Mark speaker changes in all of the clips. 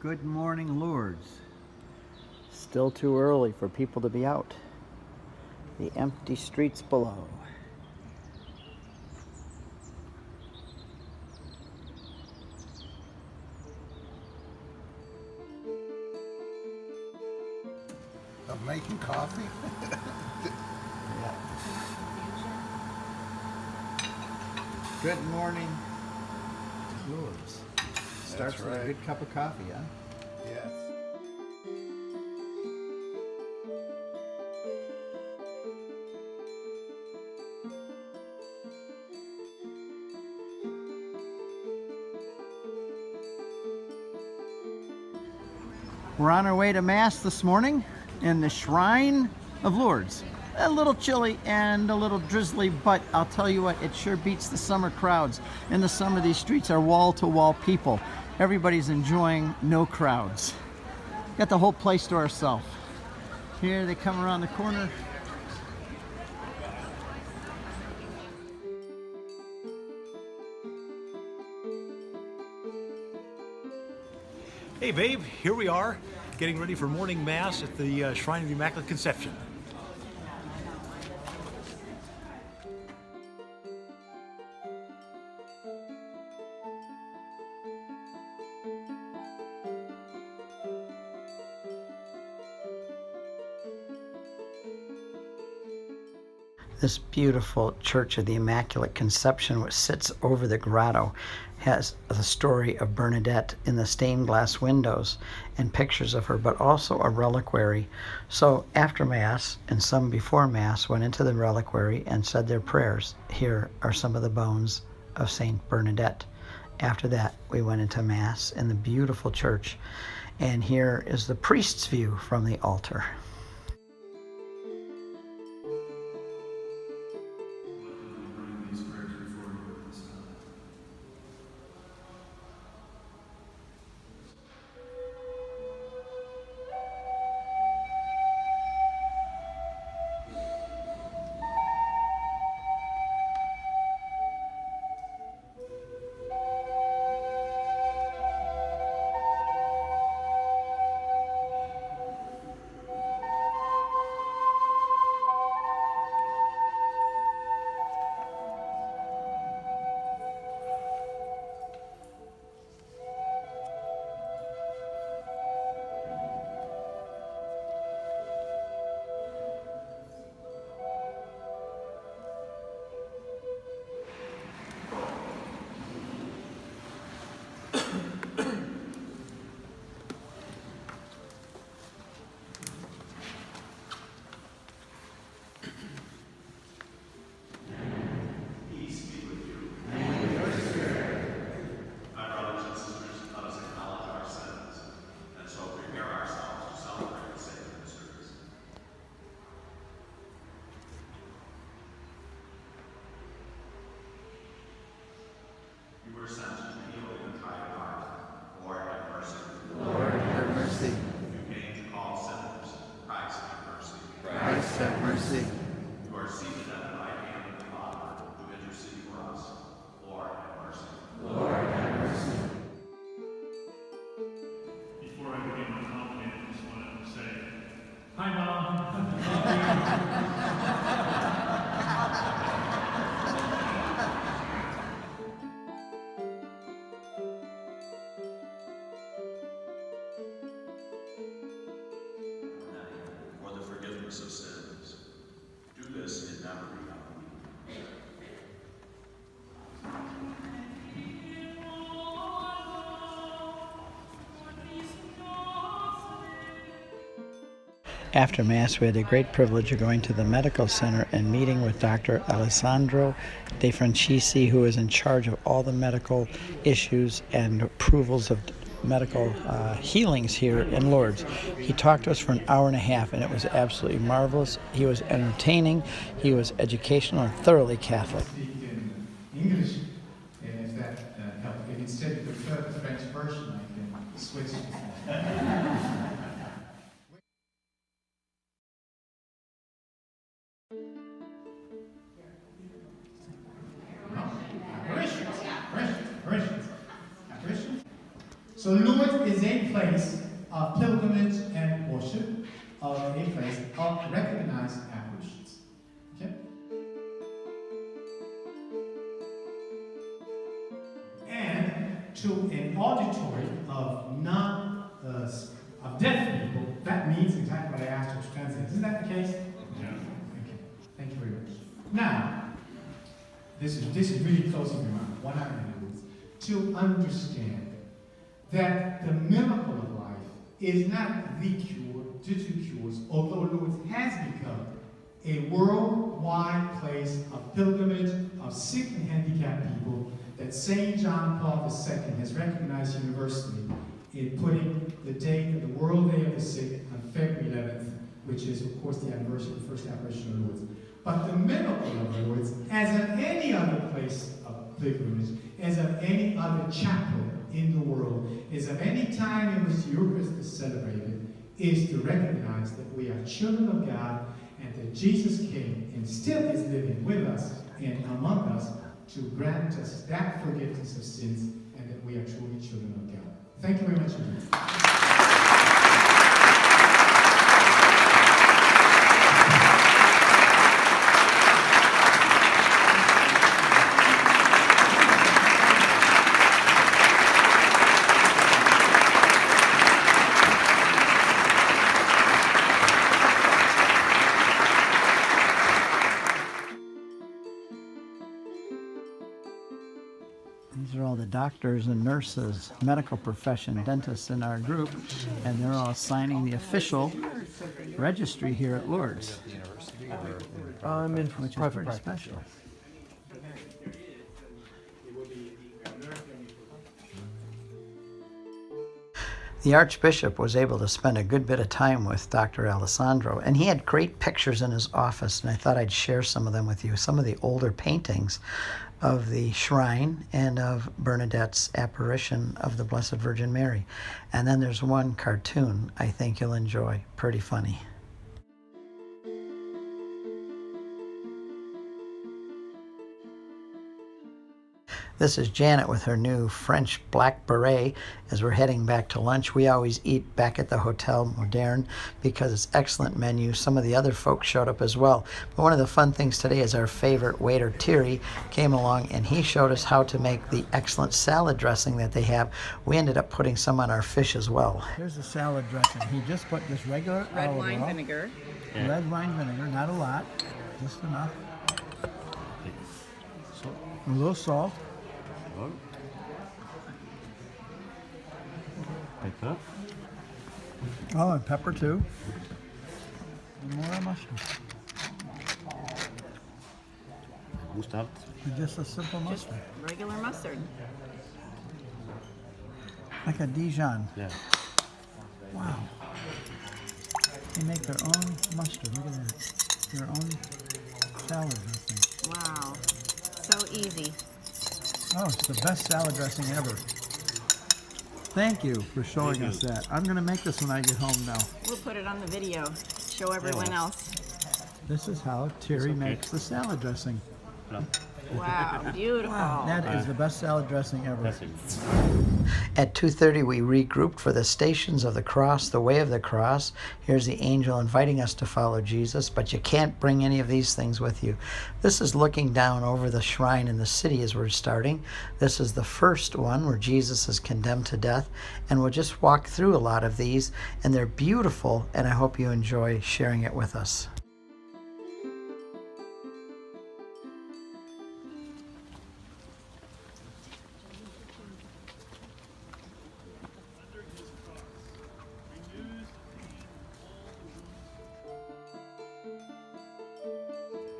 Speaker 1: Good morning, Lourdes.
Speaker 2: Still too early for people to be out. The empty streets below.
Speaker 3: I'm making coffee.
Speaker 2: Yeah. Good morning, Lourdes. Starts with a good cup of coffee, huh?
Speaker 3: Yes.
Speaker 1: We're on our way to Mass this morning in the Shrine of Lourdes. A little chilly and a little drizzly, but I'll tell you what, it sure beats the summer crowds. In the summer, these streets are wall-to-wall people. Everybody's enjoying no crowds. Got the whole place to ourselves. Here they come around the corner.
Speaker 4: Hey babe, here we are, getting ready for morning mass at the Shrine of the Immaculate Conception.
Speaker 2: This beautiful Church of the Immaculate Conception, which sits over the grotto, has the story of Bernadette in the stained glass windows and pictures of her, but also a reliquary. So after Mass, and some before Mass, went into the reliquary and said their prayers. Here are some of the bones of Saint Bernadette. After that, we went into Mass in the beautiful church, and here is the priest's view from the altar.
Speaker 1: Have mercy.
Speaker 5: You are seated at the right hand of the Father, who intercede for us. Lord, have mercy.
Speaker 1: Lord, have mercy.
Speaker 6: Before I begin my homily, I just wanted to say, hi, Mom.
Speaker 5: For the forgiveness of sins. Do this in memory of me.
Speaker 2: After Mass, we had the great privilege of going to the medical center and meeting with Dr. Alessandro De Francisci, who is in charge of all the medical issues and approvals of medical healings here in Lourdes. He talked to us for an hour and a half, and it was absolutely marvelous. He was entertaining, he was educational, and thoroughly Catholic.
Speaker 7: Speak in English, and if that helps. If instead you prefer the French version, I can switch to that. So Lourdes is a place of pilgrimage and worship, of a place of recognized apparitions. Okay? And to an auditory of of deaf people, that means exactly what I asked you to translate. Isn't that the case?
Speaker 6: Yeah.
Speaker 7: Okay. Thank you very much. Now, this is really closing remark. What I'm going to do is to understand that the miracle of life is not the cure, the two cures, although Lourdes has become a worldwide place of pilgrimage of sick and handicapped people that St. John Paul II has recognized universally in putting the date of the World Day of the Sick on February 11th, which is, of course, the anniversary of the first apparition of Lourdes. But the miracle of Lourdes, as of any other place of pilgrimage, as of any other chapel in the world, is of any time in which the Eucharist is celebrated, is to recognize that we are children of God and that Jesus came and still is living with us and among us to grant us that forgiveness of sins and that we are truly children of God. Thank you very much indeed.
Speaker 2: These are all the doctors and nurses, medical profession, dentists in our group, and they're all signing the official registry here at Lourdes.
Speaker 8: I'm in
Speaker 2: Which is
Speaker 8: private
Speaker 2: pretty
Speaker 8: practice.
Speaker 2: special. The Archbishop was able to spend a good bit of time with Dr. Alessandro, and he had great pictures in his office, and I thought I'd share some of them with you. Some of the older paintings of the shrine and of Bernadette's apparition of the Blessed Virgin Mary. And then there's one cartoon I think you'll enjoy. Pretty funny. This is Janet with her new French black beret as we're heading back to lunch. We always eat back at the Hotel Moderne because it's excellent menu. Some of the other folks showed up as well. But one of the fun things today is our favorite waiter, Thierry, came along and he showed us how to make the excellent salad dressing that they have. We ended up putting some on our fish as well. Here's the salad dressing. He just put just regular
Speaker 9: Red wine vinegar.
Speaker 2: Red wine vinegar, not a lot, just enough. A little salt.
Speaker 8: Pepper.
Speaker 2: Oh, and pepper too. And more mustard.
Speaker 8: Mustard.
Speaker 2: And just a simple mustard.
Speaker 9: Regular mustard.
Speaker 2: Like a Dijon.
Speaker 8: Yeah.
Speaker 2: Wow. They make their own mustard. Look at that. Their own salad dressing.
Speaker 9: Wow. So easy.
Speaker 2: Oh, it's the best salad dressing ever. Thank you for showing us that. I'm going to make this when I get home now.
Speaker 9: We'll put it on the video. Show everyone else.
Speaker 2: This is how Thierry makes the salad dressing.
Speaker 9: Wow, beautiful.
Speaker 2: Wow, that is the best salad dressing ever.
Speaker 8: That's it.
Speaker 2: At 2:30, we regrouped for the Stations of the Cross, the Way of the Cross. Here's the angel inviting us to follow Jesus, but you can't bring any of these things with you. This is looking down over the shrine in the city as we're starting. This is the first one where Jesus is condemned to death, and we'll just walk through a lot of these, and they're beautiful, and I hope you enjoy sharing it with us.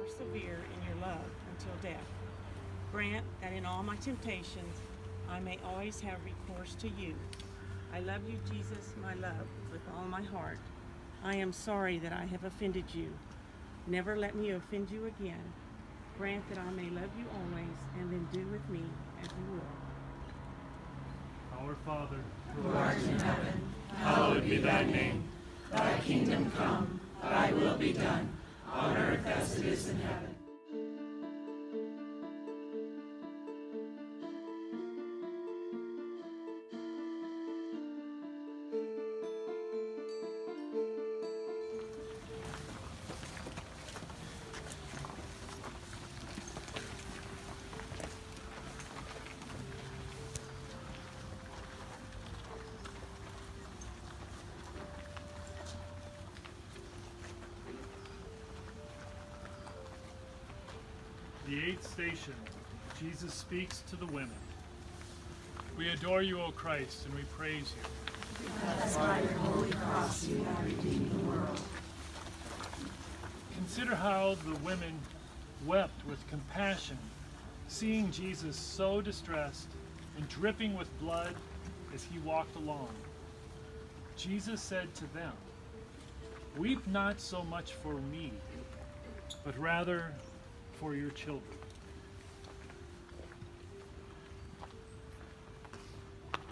Speaker 10: Persevere in your love until death. Grant that in all my temptations I may always have recourse to you. I love you, Jesus, my love, with all my heart. I am sorry that I have offended you. Never let me offend you again. Grant that I may love you always, and then do with me as you will.
Speaker 6: Our Father,
Speaker 11: who art in heaven, hallowed be thy name. Thy kingdom come, thy will be done, on earth as it is in heaven.
Speaker 6: 8th station, Jesus speaks to the women. We adore you, O Christ, and we praise you.
Speaker 11: Because by your holy cross you have redeemed the world.
Speaker 6: Consider how the women wept with compassion, seeing Jesus so distressed and dripping with blood as he walked along. Jesus said to them, "Weep not so much for me, but rather for your children."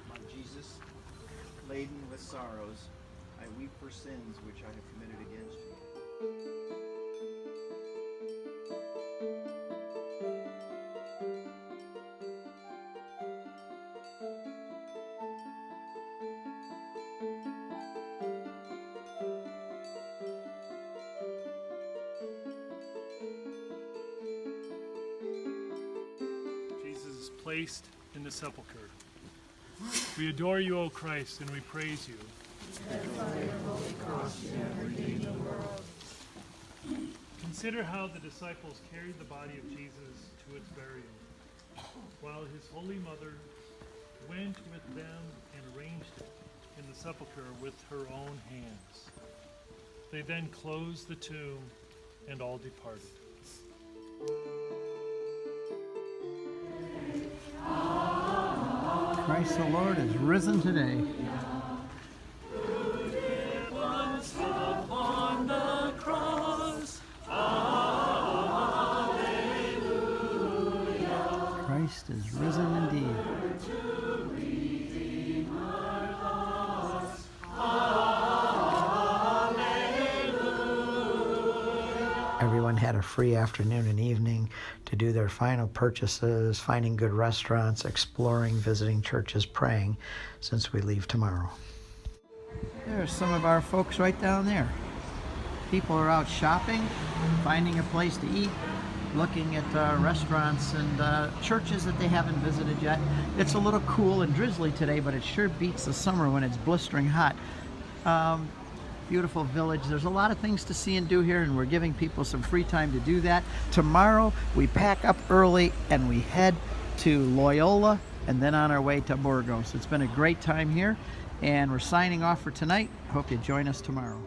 Speaker 1: My Jesus, laden with sorrows, I weep for sins which I have committed against you.
Speaker 6: Jesus is placed in the sepulchre. We adore you, O Christ, and we praise you. Consider how the disciples carried the body of Jesus to its burial, while his holy mother went with them and arranged it in the sepulchre with her own hands. They then closed the tomb and all departed.
Speaker 1: Christ the Lord is risen today.
Speaker 6: Upon the cross,
Speaker 1: Christ is risen indeed.
Speaker 2: Everyone had a free afternoon and evening to do their final purchases, finding good restaurants, exploring, visiting churches, praying, since we leave tomorrow.
Speaker 1: There's some of our folks right down there. People are out shopping, finding a place to eat, looking at restaurants and churches that they haven't visited yet. It's a little cool and drizzly today, but it sure beats the summer when it's blistering hot. Beautiful village. There's a lot of things to see and do here, and we're giving people some free time to do that. Tomorrow we pack up early and we head to Loyola and then on our way to Burgos. It's been a great time here, and we're signing off for tonight. Hope you join us tomorrow.